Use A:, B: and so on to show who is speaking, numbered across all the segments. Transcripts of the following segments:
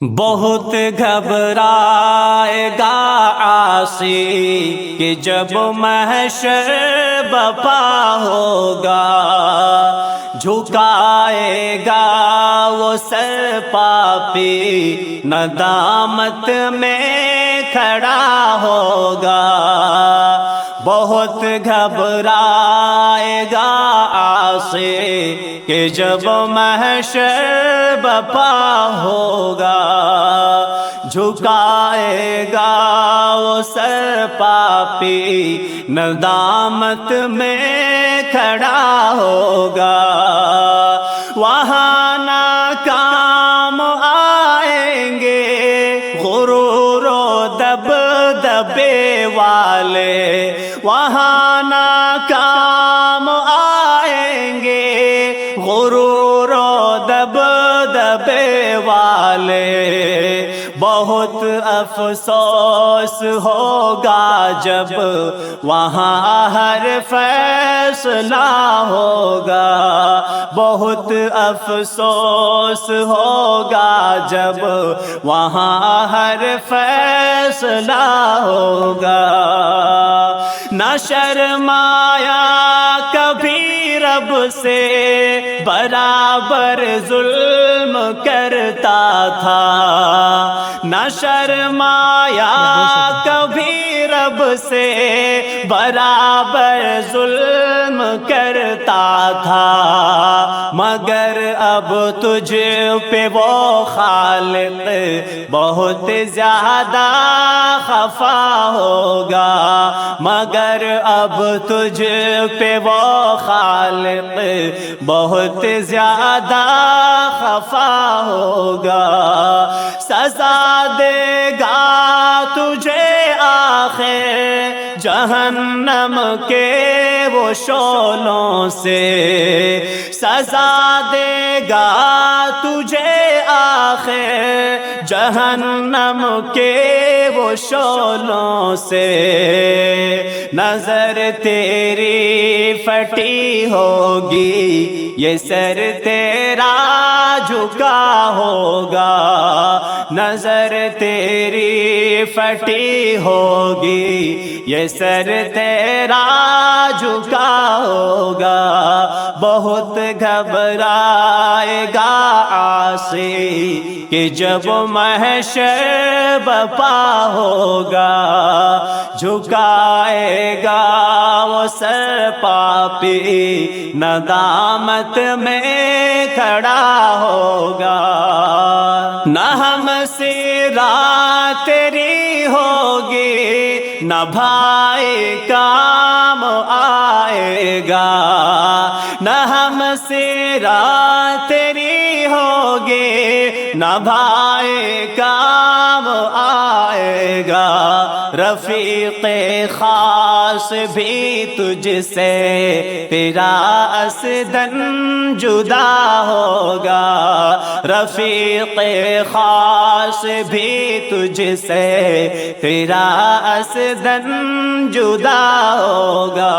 A: بہت گھبرائے گا عاصی کہ جب محشر بپا ہوگا، جھکائے گا وہ سر پاپی ندامت میں کھڑا ہوگا۔ بہت گھبرائے گا عاصی کہ جب محشر بپا ہوگا، جھکائے گا وہ سر پاپی ندامت میں کھڑا ہوگا۔ وہاں ناکام آئیں گے غرور و دبدبے والے، وہاں ناکام آئیں گے غرور و دبدبے والے۔ بہت افسوس ہوگا جب وہاں ہر فیصلہ ہوگا، بہت افسوس ہوگا جب وہاں ہر فیصلہ ہوگا۔ نہ شرمایا کبھی رب سے، برابر ظلم کرتا تھا۔ نہ شرمایا کبھی رب سے، برابر ظلم کرتا تھا۔ مگر اب تجھ پہ وہ خالق بہت زیادہ خفا ہوگا، مگر اب تجھ پہ وہ خالق بہت زیادہ خفا ہوگا۔ سزا دے گا تجھے آخر جہنم کے وہ شعلوں سے، سزا دے گا تجھے آخر جہنم کے وہ شعلوں سے۔ نظر تیری پھٹی ہوگی، یہ سر تیرا جھکا ہوگا۔ نظر تیری پھٹی ہوگی، یہ سر تیرا جھکا ہوگا۔ بہت گھبرائے گا عاصی کہ جب محشر بپا ہوگا، جھکائے گا وہ سر پاپی ندامت میں کھڑا ہوگا۔ نہ ہم سیرات تیری ہوگی، نہ بھائی کام آئے گا۔ نہ ہم سیرات تیری ہوگی، نہ بھائی کام آئے گا۔ رفیق خاص بھی تجھ سے تیرا اسدن جدا ہوگا، رفیق خاص بھی تجھ سے تیرا اسدن جدا ہوگا۔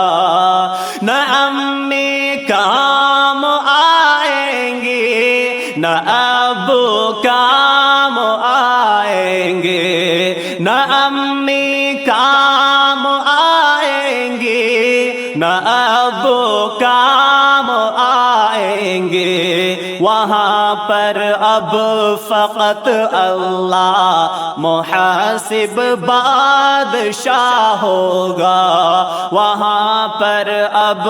A: نہ امی کام آئیں گی، نہ ابو کام آئیں گے، نہ امی کام آئیں گی، نہ ابو کام آئیں گے۔ وہاں پر اب فقط اللہ محاسب بادشاہ ہوگا، وہاں پر اب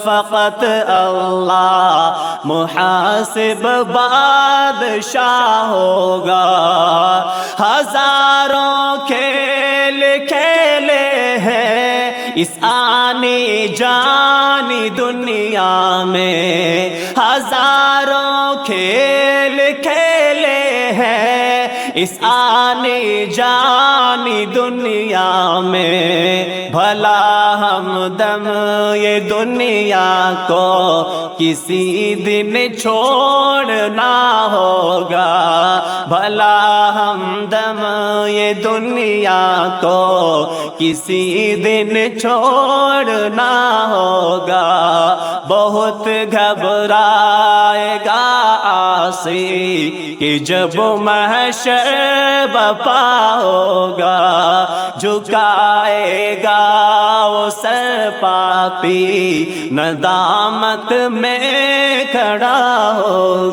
A: فقط اللہ محاسب بادشاہ ہوگا۔ ہزاروں کھیل کھیلے ہیں اس آنی جانی دنیا میں، ہزاروں کھیل کھیلے ہیں اس آنے جانی دنیا میں، بھلا ہمدم یہ دنیا کو کسی دن چھوڑنا ہوگا، بھلا ہمدم یہ دنیا کو کسی دن چھوڑنا ہوگا۔ بہت گھبرائے گا عاصی کہ جب محشر بپا ہوگا، جھکائے گا وہ سر پاپی ندامت میں کھڑا ہوگا۔